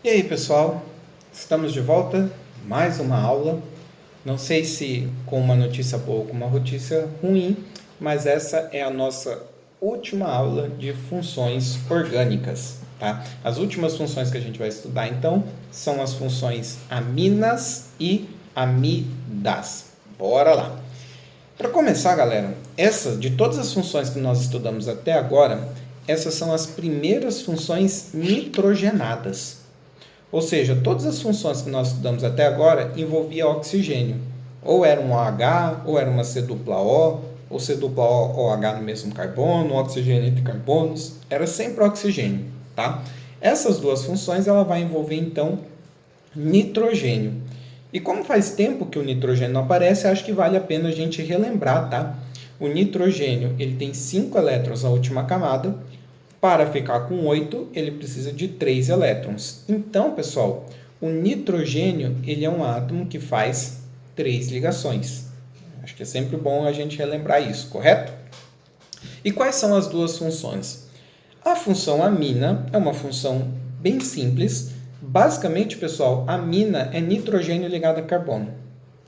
E aí, pessoal? Estamos de volta, mais uma aula. Não sei se com uma notícia boa ou com uma notícia ruim, mas essa é a nossa última aula de funções orgânicas, tá? As últimas funções que a gente vai estudar, então, são as funções aminas e amidas. Bora lá! Para começar, galera, de todas as funções que nós estudamos até agora, essas são as primeiras funções nitrogenadas. Ou seja, todas as funções que nós estudamos até agora envolviam oxigênio. Ou era um OH, ou era uma C-O, ou C-OH no mesmo carbono, oxigênio entre carbonos. Era sempre oxigênio, tá? Essas duas funções ela vai envolver, então, nitrogênio. E como faz tempo que o nitrogênio não aparece, acho que vale a pena a gente relembrar, tá? O nitrogênio ele tem 5 elétrons na última camada. Para ficar com 8, ele precisa de 3 elétrons. Então, pessoal, o nitrogênio ele é um átomo que faz 3 ligações. Acho que é sempre bom a gente relembrar isso, correto? E quais são as duas funções? A função amina é uma função bem simples. Basicamente, pessoal, amina é nitrogênio ligado a carbono.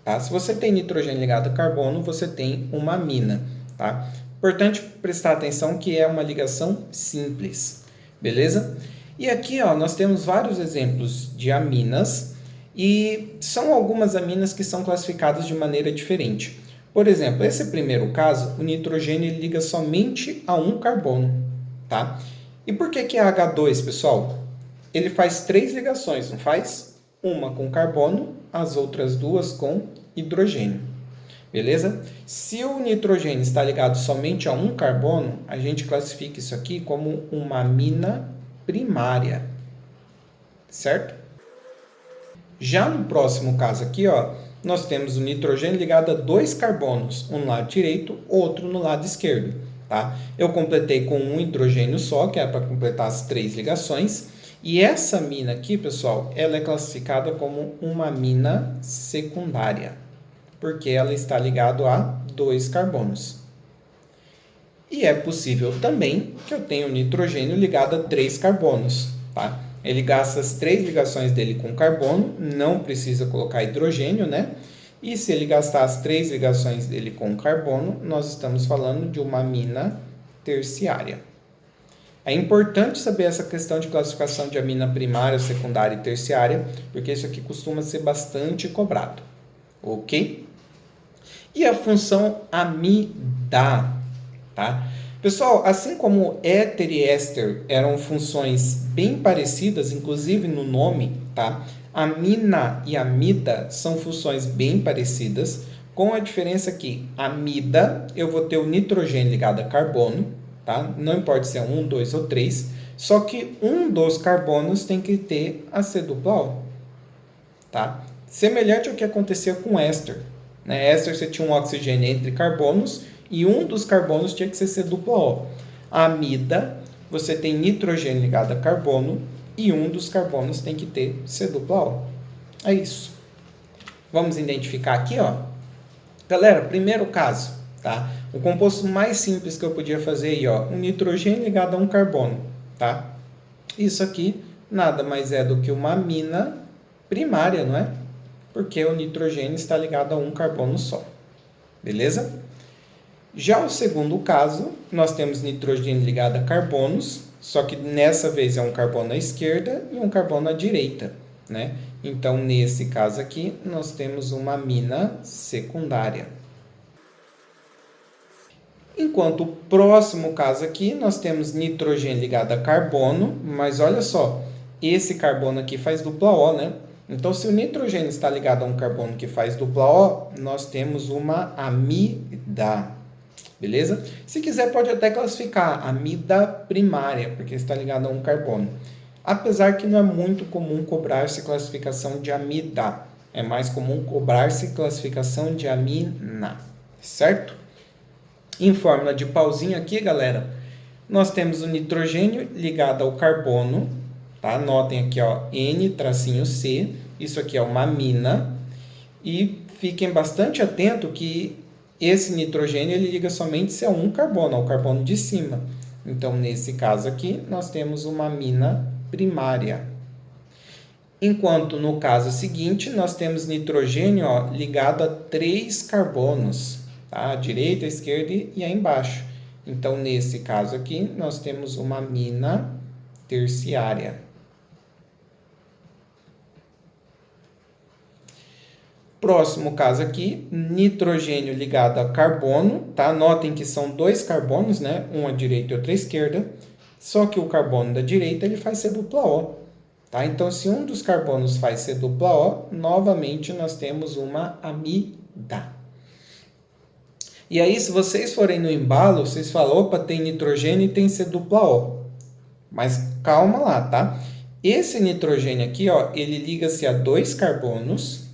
Tá? Se você tem nitrogênio ligado a carbono, você tem uma amina. Tá? Importante prestar atenção que é uma ligação simples, beleza? E aqui ó, nós temos vários exemplos de aminas e são algumas aminas que são classificadas de maneira diferente. Por exemplo, esse primeiro caso, o nitrogênio liga somente a um carbono, tá? E por que é H2, pessoal? Ele faz 3 ligações, não faz? Uma com carbono, as outras 2 com hidrogênio. Beleza? Se o nitrogênio está ligado somente a um carbono, a gente classifica isso aqui como uma amina primária. Certo? Já no próximo caso aqui, ó, nós temos o nitrogênio ligado a 2 carbonos, um no lado direito, outro no lado esquerdo. Tá? Eu completei com um hidrogênio só, que é para completar as 3 ligações. E essa amina aqui, pessoal, ela é classificada como uma amina secundária, porque ela está ligada a 2 carbonos. E é possível também que eu tenha o nitrogênio ligado a 3 carbonos. Tá? Ele gasta as 3 ligações dele com carbono, não precisa colocar hidrogênio, né? E se ele gastar as 3 ligações dele com carbono, nós estamos falando de uma amina terciária. É importante saber essa questão de classificação de amina primária, secundária e terciária, porque isso aqui costuma ser bastante cobrado. Ok? E a função amida, tá? Pessoal, assim como éter e éster eram funções bem parecidas, inclusive no nome, tá? Amina e amida são funções bem parecidas, com a diferença que amida eu vou ter o nitrogênio ligado a carbono, tá? Não importa se é 1, 2 ou 3, só que um dos carbonos tem que ter a C-O, tá? Semelhante ao que acontecia com éster. Né? Éster você tinha um oxigênio entre carbonos e um dos carbonos tinha que ser C-O. A amida, você tem nitrogênio ligado a carbono e um dos carbonos tem que ter C-O. É isso. Vamos identificar aqui, ó. Galera, primeiro caso, tá? O composto mais simples que eu podia fazer aí, ó, um nitrogênio ligado a um carbono, tá? Isso aqui nada mais é do que uma amina primária, não é? Porque o nitrogênio está ligado a um carbono só. Beleza? Já o segundo caso, nós temos nitrogênio ligado a carbonos, só que nessa vez é um carbono à esquerda e um carbono à direita, né? Então, nesse caso aqui, nós temos uma amina secundária. Enquanto o próximo caso aqui, nós temos nitrogênio ligado a carbono, mas olha só, esse carbono aqui faz dupla O, né? Então, se o nitrogênio está ligado a um carbono que faz dupla O, nós temos uma amida, beleza? Se quiser, pode até classificar amida primária, porque está ligado a um carbono. Apesar que não é muito comum cobrar-se classificação de amida, é mais comum cobrar-se classificação de amina, certo? Em fórmula de pauzinho aqui, galera, nós temos o nitrogênio ligado ao carbono, tá? Anotem aqui, ó, N-C, isso aqui é uma amina, e fiquem bastante atentos que esse nitrogênio ele liga somente a um carbono, ao carbono de cima. Então, nesse caso aqui, nós temos uma amina primária. Enquanto no caso seguinte, nós temos nitrogênio ligado a 3 carbonos, tá? À direita, à esquerda e aí embaixo. Então, nesse caso aqui, nós temos uma amina terciária. Próximo caso aqui, nitrogênio ligado a carbono, tá? Notem que são 2 carbonos, né? Um à direita e outro à esquerda. Só que o carbono da direita ele faz C dupla O, tá? Então, se um dos carbonos faz C dupla O, novamente nós temos uma amida. E aí, se vocês forem no embalo, vocês falam, opa, tem nitrogênio e tem C dupla O. Mas calma lá, tá? Esse nitrogênio aqui, ele liga-se a 2 carbonos,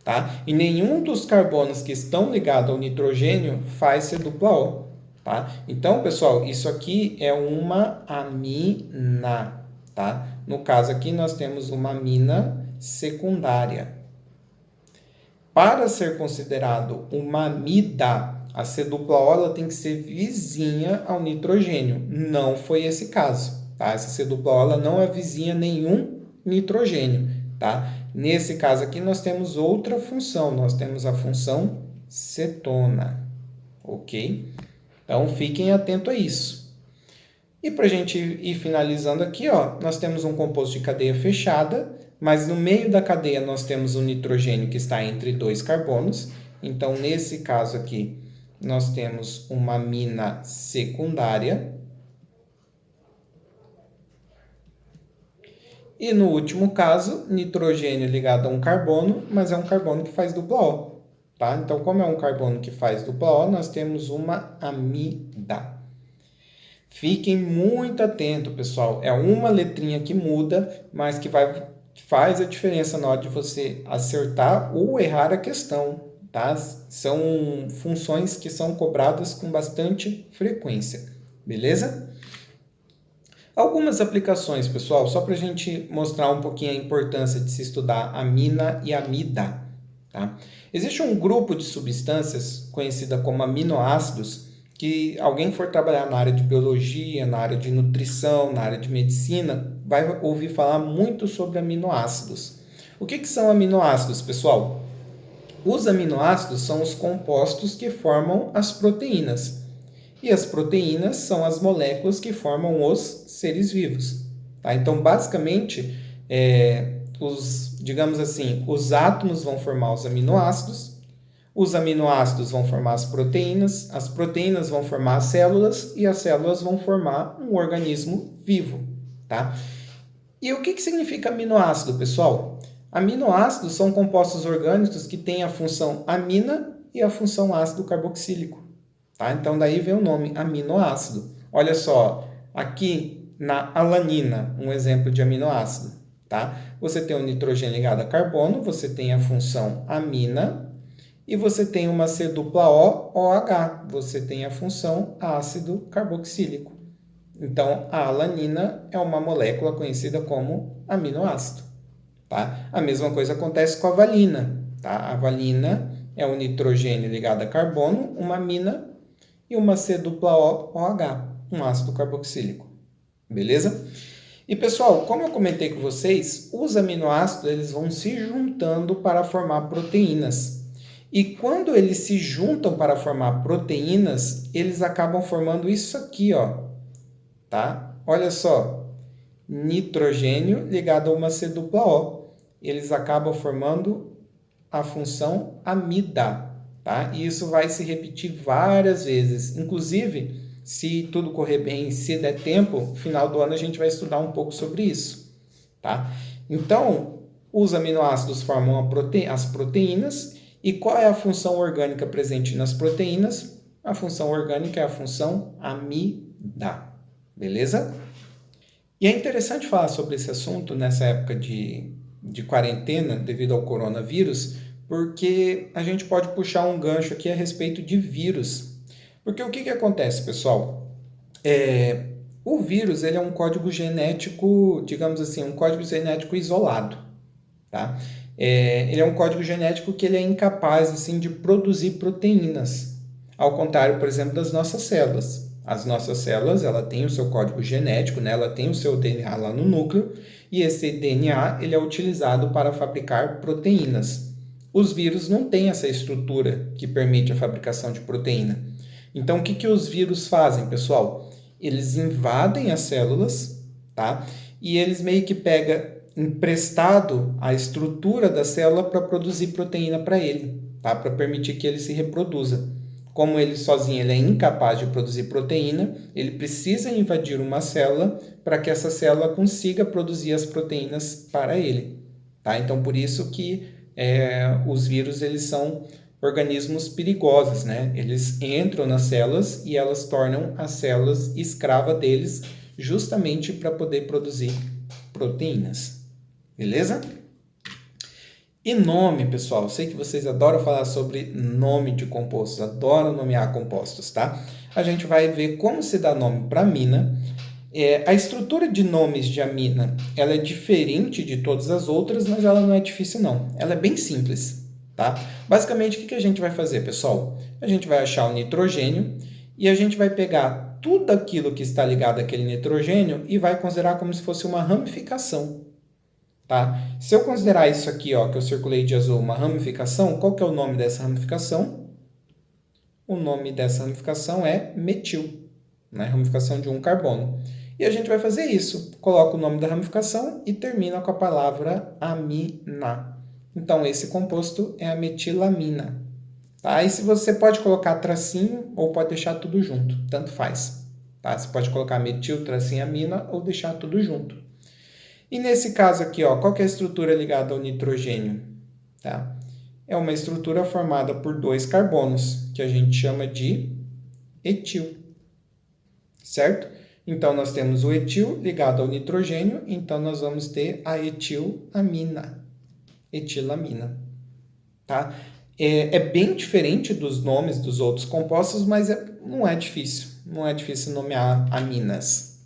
tá? E nenhum dos carbonos que estão ligados ao nitrogênio faz C dupla O, tá? Então, pessoal, isso aqui é uma amina, tá? No caso aqui, nós temos uma amina secundária. Para ser considerado uma amida, a C dupla O ela tem que ser vizinha ao nitrogênio. Não foi esse caso, tá? Essa C dupla O ela não é vizinha a nenhum nitrogênio, tá? Nesse caso aqui, nós temos outra função. Nós temos a função cetona, ok? Então, fiquem atentos a isso. E para a gente ir finalizando aqui, nós temos um composto de cadeia fechada, mas no meio da cadeia nós temos um nitrogênio que está entre 2 carbonos. Então, nesse caso aqui, nós temos uma amina secundária. E no último caso, nitrogênio ligado a um carbono, mas é um carbono que faz dupla O, tá? Então, como é um carbono que faz dupla O, nós temos uma amida. Fiquem muito atentos, pessoal. É uma letrinha que muda, mas que faz a diferença na hora de você acertar ou errar a questão, tá? São funções que são cobradas com bastante frequência, beleza? Algumas aplicações, pessoal, só para a gente mostrar um pouquinho a importância de se estudar amina e amida, tá? Existe um grupo de substâncias conhecida como aminoácidos que alguém for trabalhar na área de biologia, na área de nutrição, na área de medicina, vai ouvir falar muito sobre aminoácidos. O que são aminoácidos, pessoal? Os aminoácidos são os compostos que formam as proteínas. E as proteínas são as moléculas que formam os seres vivos. Tá? Então, basicamente, digamos assim, os átomos vão formar os aminoácidos vão formar as proteínas vão formar as células e as células vão formar um organismo vivo. Tá? E o que significa aminoácido, pessoal? Aminoácidos são compostos orgânicos que têm a função amina e a função ácido carboxílico. Tá? Então, daí vem o nome aminoácido. Olha só, aqui na alanina, um exemplo de aminoácido. Tá? Você tem o nitrogênio ligado a carbono, você tem a função amina e você tem uma C dupla O, OH. Você tem a função ácido carboxílico. Então, a alanina é uma molécula conhecida como aminoácido. Tá? A mesma coisa acontece com a valina. Tá? A valina é um nitrogênio ligado a carbono, uma amina e uma C dupla O, OH, um ácido carboxílico. Beleza? E pessoal, como eu comentei com vocês, os aminoácidos eles vão se juntando para formar proteínas. E quando eles se juntam para formar proteínas, eles acabam formando isso aqui, tá? Olha só, nitrogênio ligado a uma C dupla O. Eles acabam formando a função amida. Tá? E isso vai se repetir várias vezes. Inclusive, se tudo correr bem, se der tempo, no final do ano a gente vai estudar um pouco sobre isso. Tá? Então, os aminoácidos formam as proteínas. E qual é a função orgânica presente nas proteínas? A função orgânica é a função amida. Beleza? E é interessante falar sobre esse assunto nessa época de quarentena, devido ao coronavírus, porque a gente pode puxar um gancho aqui a respeito de vírus. Porque o que acontece, pessoal? O vírus ele é um código genético, digamos assim, um código genético isolado. Tá? Ele é um código genético que ele é incapaz assim, de produzir proteínas. Ao contrário, por exemplo, das nossas células. As nossas células ela tem o seu código genético, né? Ela tem o seu DNA lá no núcleo, e esse DNA ele é utilizado para fabricar proteínas. Os vírus não têm essa estrutura que permite a fabricação de proteína. Então, o que os vírus fazem, pessoal? Eles invadem as células, tá? E eles meio que pegam emprestado a estrutura da célula para produzir proteína para ele, tá? Para permitir que ele se reproduza. Como ele sozinho ele é incapaz de produzir proteína, ele precisa invadir uma célula para que essa célula consiga produzir as proteínas para ele, tá? Então, por isso que os vírus eles são organismos perigosos, né? Eles entram nas células e elas tornam as células escrava deles, justamente para poder produzir proteínas. Beleza? E nome, pessoal. Eu sei que vocês adoram falar sobre nome de compostos, adoram nomear compostos, tá? A gente vai ver como se dá nome para amina. A estrutura de nomes de amina, ela é diferente de todas as outras, mas ela não é difícil não. Ela é bem simples, tá? Basicamente, o que a gente vai fazer, pessoal? A gente vai achar o nitrogênio e a gente vai pegar tudo aquilo que está ligado àquele nitrogênio e vai considerar como se fosse uma ramificação, tá? Se eu considerar isso aqui, ó, que eu circulei de azul, uma ramificação, qual que é o nome dessa ramificação? O nome dessa ramificação é metil, né? Ramificação de um carbono. E a gente vai fazer isso. Coloca o nome da ramificação e termina com a palavra amina. Então, esse composto é a metilamina. Tá? E se você pode colocar tracinho ou pode deixar tudo junto, tanto faz. Tá? Você pode colocar metil, tracinho, amina ou deixar tudo junto. E nesse caso aqui, ó, qual que é a estrutura ligada ao nitrogênio? Tá? É uma estrutura formada por 2 carbonos, que a gente chama de etil. Certo? Então, nós temos o etil ligado ao nitrogênio, então nós vamos ter a etilamina. Etilamina. Tá? É bem diferente dos nomes dos outros compostos, mas não é difícil. Não é difícil nomear aminas.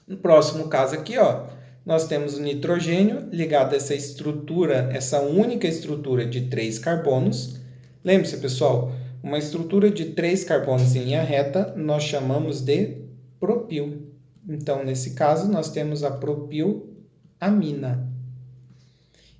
No próximo caso aqui, ó, nós temos o nitrogênio ligado a essa estrutura, essa única estrutura de 3 carbonos. Lembre-se, pessoal, uma estrutura de 3 carbonos em linha reta nós chamamos de propil. Então, nesse caso, nós temos a propilamina.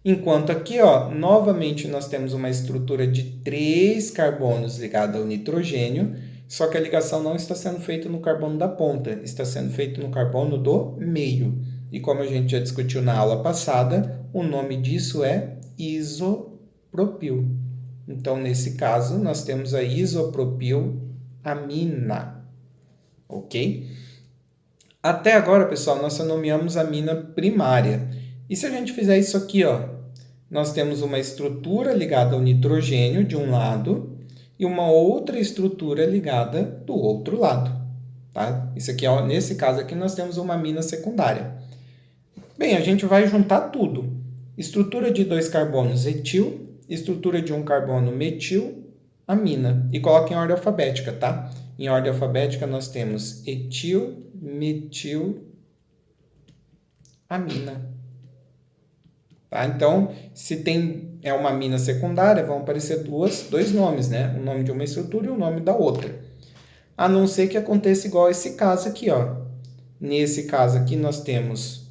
Enquanto aqui, ó, novamente nós temos uma estrutura de 3 carbonos ligada ao nitrogênio, só que a ligação não está sendo feita no carbono da ponta, está sendo feita no carbono do meio. E como a gente já discutiu na aula passada, o nome disso é isopropil. Então, nesse caso, nós temos a isopropilamina. Ok? Até agora, pessoal, nós só nomeamos a amina primária. E se a gente fizer isso aqui, ó, nós temos uma estrutura ligada ao nitrogênio de um lado e uma outra estrutura ligada do outro lado. Tá? Isso aqui, ó, nesse caso aqui, nós temos uma amina secundária. Bem, a gente vai juntar tudo. Estrutura de 2 carbonos etil, estrutura de um carbono metil, amina. E coloca em ordem alfabética, tá? Em ordem alfabética nós temos etil, metil, amina. Tá? Então, se tem uma amina secundária, vão aparecer dois nomes, né? O nome de uma estrutura e o nome da outra. A não ser que aconteça igual esse caso aqui, ó. Nesse caso aqui nós temos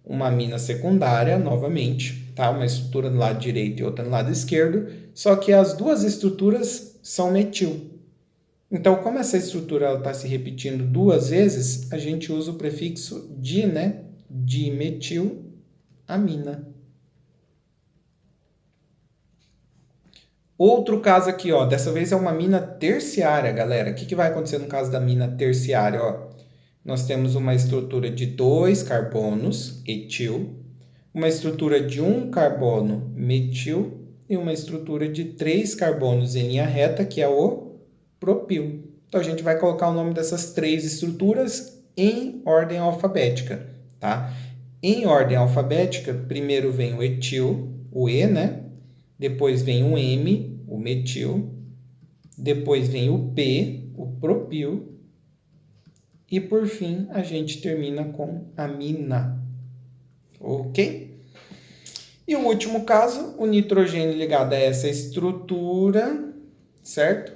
uma amina secundária, novamente, tá? Uma estrutura do lado direito e outra do lado esquerdo, só que as duas estruturas são metil. Então, como essa estrutura está se repetindo 2 vezes, a gente usa o prefixo di, né? Dimetilamina. Outro caso aqui, ó, dessa vez é uma amina terciária, galera. O que vai acontecer no caso da amina terciária? Ó? Nós temos uma estrutura de 2 carbonos, etil, uma estrutura de 1 carbono, metil, e uma estrutura de 3 carbonos em linha reta, que é o propil. Então, a gente vai colocar o nome dessas 3 estruturas em ordem alfabética, tá? Em ordem alfabética, primeiro vem o etil, o E, né? Depois vem o M, o metil. Depois vem o P, o propil. E, por fim, a gente termina com amina. Ok? E o último caso, o nitrogênio ligado a essa estrutura, certo?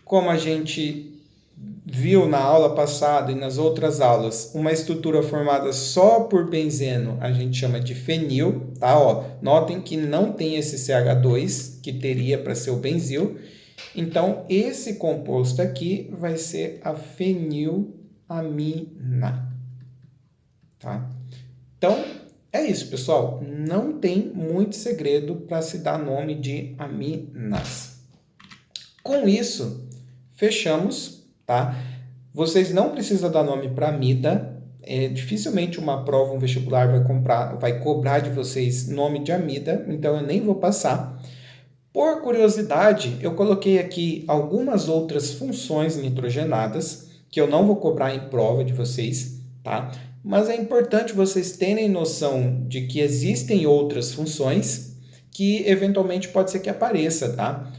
Como a gente viu na aula passada e nas outras aulas uma estrutura formada só por benzeno, a gente chama de fenil, tá? Ó, notem que não tem esse CH2 que teria para ser o benzil. Então, esse composto aqui vai ser a fenilamina, tá? Então, é isso, pessoal. Não tem muito segredo para se dar nome de aminas. Com isso, fechamos, tá? Vocês não precisam dar nome para amida. Dificilmente uma prova, um vestibular vai cobrar de vocês nome de amida, então eu nem vou passar. Por curiosidade, eu coloquei aqui algumas outras funções nitrogenadas que eu não vou cobrar em prova de vocês, tá? Mas é importante vocês terem noção de que existem outras funções que eventualmente pode ser que apareça, tá?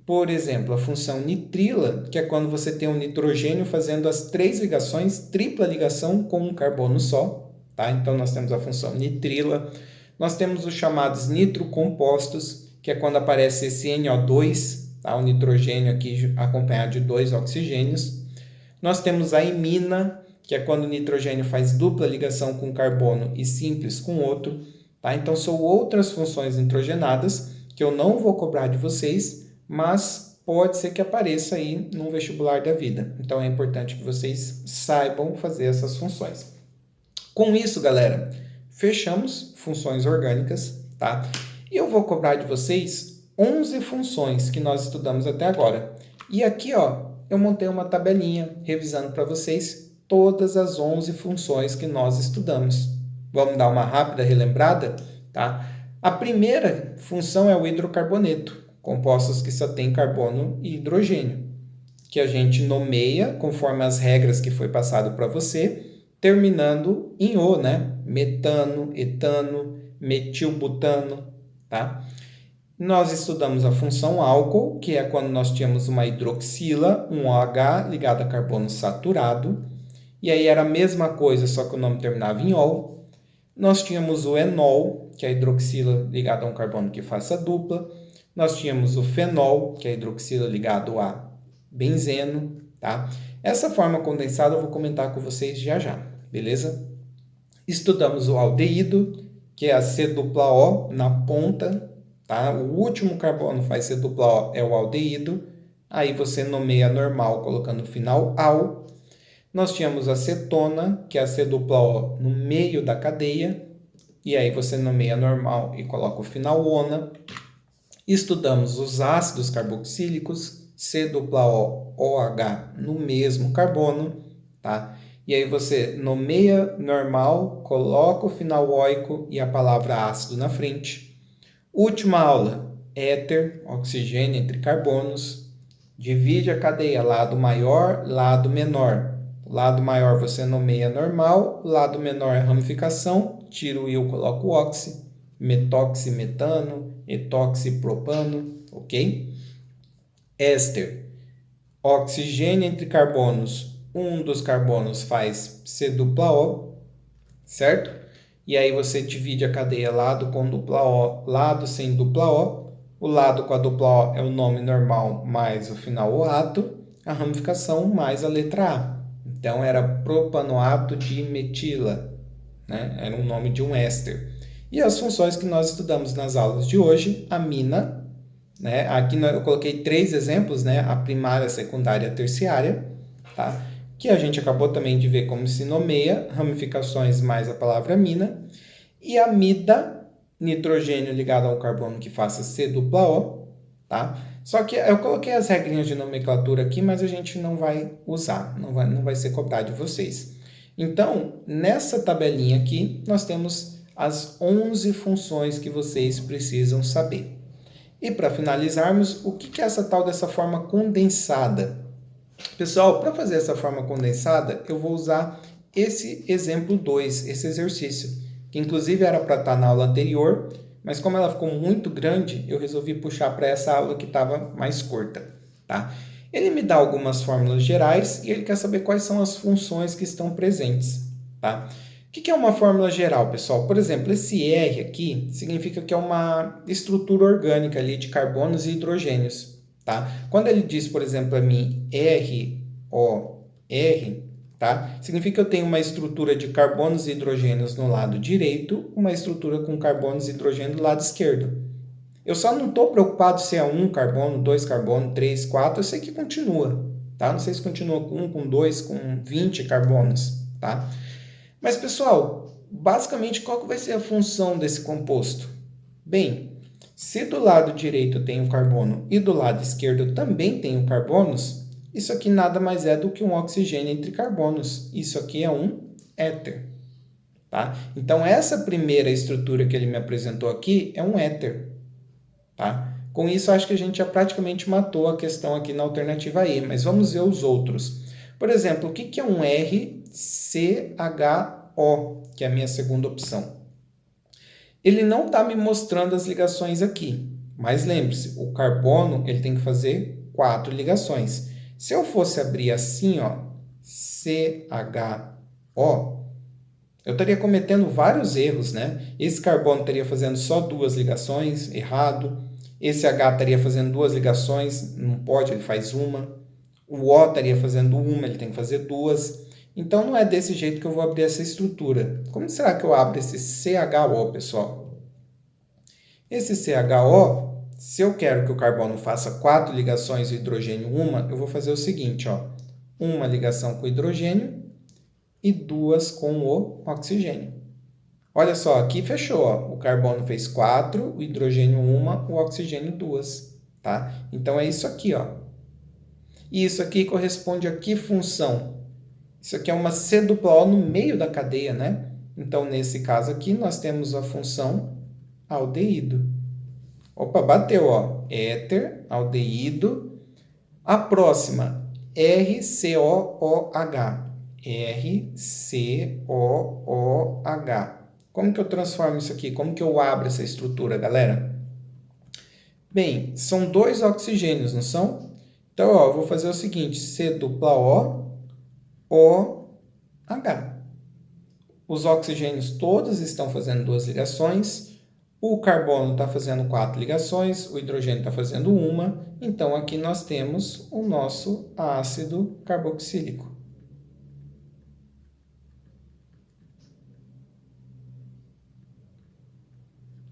Por exemplo, a função nitrila, que é quando você tem um nitrogênio fazendo as 3 ligações, tripla ligação com um carbono só, tá? Então nós temos a função nitrila. Nós temos os chamados nitrocompostos, que é quando aparece esse NO2, tá? O nitrogênio aqui acompanhado de 2 oxigênios. Nós temos a imina, que é quando o nitrogênio faz dupla ligação com carbono e simples com outro, tá? Então são outras funções nitrogenadas que eu não vou cobrar de vocês, mas pode ser que apareça aí no vestibular da vida. Então é importante que vocês saibam fazer essas funções. Com isso, galera, fechamos funções orgânicas, tá? E eu vou cobrar de vocês 11 funções que nós estudamos até agora. E aqui, ó, eu montei uma tabelinha revisando para vocês todas as 11 funções que nós estudamos. Vamos dar uma rápida relembrada, tá? A primeira função é o hidrocarboneto, compostos que só tem carbono e hidrogênio, que a gente nomeia conforme as regras que foi passado para você, terminando em O, né? Metano, etano, metilbutano, tá? Nós estudamos a função álcool, que é quando nós tínhamos uma hidroxila, um OH ligado a carbono saturado, e aí era a mesma coisa, só que o nome terminava em ol. Nós tínhamos o enol, que é a hidroxila ligada a um carbono que faça dupla. Nós tínhamos o fenol, que é a hidroxila ligado a benzeno, tá? Essa forma condensada eu vou comentar com vocês já já, beleza? Estudamos o aldeído, que é a C-O na ponta, tá? O último carbono faz C-O, é o aldeído. Aí você nomeia normal colocando o final al. Nós tínhamos a cetona, que é a C-O no meio da cadeia. E aí você nomeia normal e coloca o final ona. Estudamos os ácidos carboxílicos, C-OOH no mesmo carbono, tá? E aí você nomeia normal, coloca o final oico e a palavra ácido na frente. Última aula, éter, oxigênio entre carbonos. Divide a cadeia lado maior, lado menor. Lado maior você nomeia normal, lado menor é ramificação, tira o il, coloca o oxi, metoximetano, etoxipropano, ok? Éster, oxigênio entre carbonos, um dos carbonos faz C-O, certo? E aí você divide a cadeia lado com dupla O, lado sem dupla O. O lado com a dupla O é o nome normal mais o final oato, a ramificação mais a letra A. Então era propanoato de metila, né? Era um nome de um éster. E as funções que nós estudamos nas aulas de hoje, a mina, né? Aqui eu coloquei 3 exemplos, né? A primária, a secundária e a terciária, tá? Que a gente acabou também de ver como se nomeia, ramificações mais a palavra mina. E a mida, nitrogênio ligado ao carbono que faça C-O, tá? Só que eu coloquei as regrinhas de nomenclatura aqui, mas a gente não vai usar, não vai ser cobrado de vocês. Então, nessa tabelinha aqui, nós temos as 11 funções que vocês precisam saber. E para finalizarmos, o que é essa tal dessa forma condensada? Pessoal, para fazer essa forma condensada, eu vou usar esse exemplo 2, esse exercício, que inclusive era para estar na aula anterior, mas como ela ficou muito grande, eu resolvi puxar para essa aula que estava mais curta, tá? Ele me dá algumas fórmulas gerais e ele quer saber quais são as funções que estão presentes, tá? O que é uma fórmula geral, pessoal? Por exemplo, esse R aqui significa que é uma estrutura orgânica ali de carbonos e hidrogênios, tá? Quando ele diz, por exemplo, a mim RO R, tá? Significa que eu tenho uma estrutura de carbonos e hidrogênios no lado direito, uma estrutura com carbonos e hidrogênio do lado esquerdo. Eu só não estou preocupado se é 1 carbono, 2 carbono, 3, 4, eu sei que continua, tá? Não sei se continua com 1, com 2, com 20 carbonos, tá? Mas, pessoal, basicamente, qual que vai ser a função desse composto? Bem, se do lado direito eu tenho carbono e do lado esquerdo eu também tenho carbonos, isso aqui nada mais é do que um oxigênio entre carbonos. Isso aqui é um éter, tá? Então, essa primeira estrutura que ele me apresentou aqui é um éter, tá? Com isso, acho que a gente já praticamente matou a questão aqui na alternativa E, mas vamos ver os outros. Por exemplo, o que é um RCHO, que é a minha segunda opção? Ele não está me mostrando as ligações aqui, mas lembre-se, o carbono ele tem que fazer 4 ligações. Se eu fosse abrir assim, ó, CHO, eu estaria cometendo vários erros, né? Esse carbono estaria fazendo só 2 ligações, errado. Esse H estaria fazendo 2 ligações, não pode, ele faz uma. O O estaria fazendo uma, ele tem que fazer 2. Então, não é desse jeito que eu vou abrir essa estrutura. Como será que eu abro esse CHO, pessoal? Esse CHO, se eu quero que o carbono faça 4 ligações e o hidrogênio uma, eu vou fazer o seguinte, ó. Uma ligação com o hidrogênio e 2 com o oxigênio. Olha só, aqui fechou, ó. O carbono fez 4, o hidrogênio 1, o oxigênio 2, tá? Então, é isso aqui, ó. E isso aqui corresponde a que função? Isso aqui é uma C dupla O no meio da cadeia, né? Então, nesse caso aqui, nós temos a função aldeído. Opa, bateu, ó. Éter, aldeído. A próxima, RCOOH. RCOOH. Como que eu transformo isso aqui? Como que eu abro essa estrutura, galera? Bem, são 2 oxigênios, não são? Então, ó, eu vou fazer o seguinte, C dupla O, OH. Os oxigênios todos estão fazendo 2 ligações, o carbono está fazendo 4 ligações, o hidrogênio está fazendo uma, então aqui nós temos o nosso ácido carboxílico.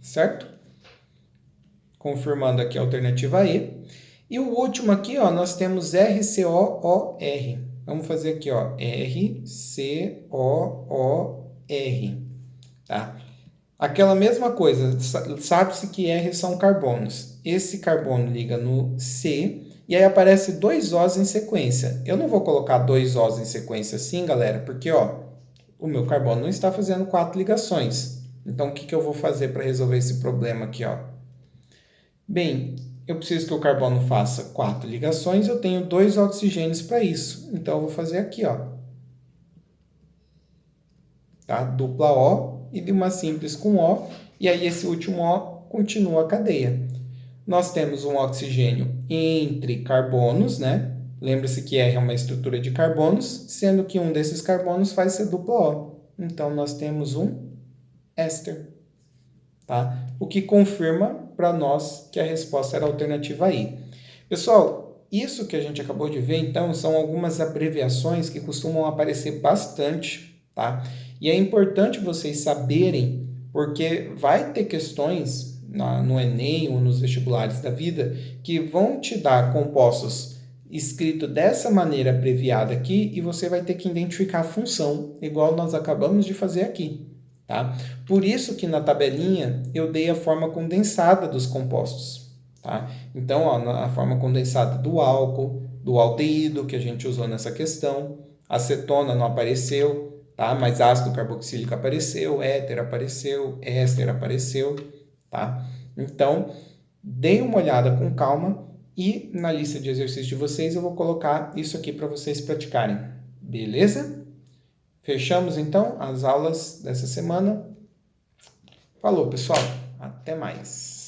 Certo? Confirmando aqui a alternativa E. E o último aqui, ó, nós temos RCOOR. Vamos fazer aqui, ó, RCOOR, tá? Aquela mesma coisa, sabe-se que R são carbonos. Esse carbono liga no C e aí aparece 2 Os em sequência. Eu não vou colocar 2 Os em sequência assim, galera, porque, ó, o meu carbono não está fazendo 4 ligações. Então, o que eu vou fazer para resolver esse problema aqui, ó? Bem, eu preciso que o carbono faça 4 ligações, eu tenho 2 oxigênios para isso. Então, eu vou fazer aqui, ó. Tá? Dupla O e de uma simples com O. E aí, esse último O continua a cadeia. Nós temos um oxigênio entre carbonos, né? Lembra-se que R é uma estrutura de carbonos, sendo que um desses carbonos faz ser dupla O. Então, nós temos um éster. Tá? O que confirma para nós que a resposta era a alternativa I. Pessoal, isso que a gente acabou de ver, então, são algumas abreviações que costumam aparecer bastante, tá? E é importante vocês saberem, porque vai ter questões no Enem ou nos vestibulares da vida que vão te dar compostos escrito dessa maneira abreviada aqui e você vai ter que identificar a função, igual nós acabamos de fazer aqui. Tá? Por isso que na tabelinha eu dei a forma condensada dos compostos. Tá? Então, ó, a forma condensada do álcool, do aldeído, que a gente usou nessa questão, acetona não apareceu, tá? Mas ácido carboxílico apareceu, éter apareceu, éster apareceu. Tá? Então, deem uma olhada com calma e na lista de exercícios de vocês eu vou colocar isso aqui para vocês praticarem. Beleza? Fechamos então as aulas dessa semana. Falou, pessoal. Até mais.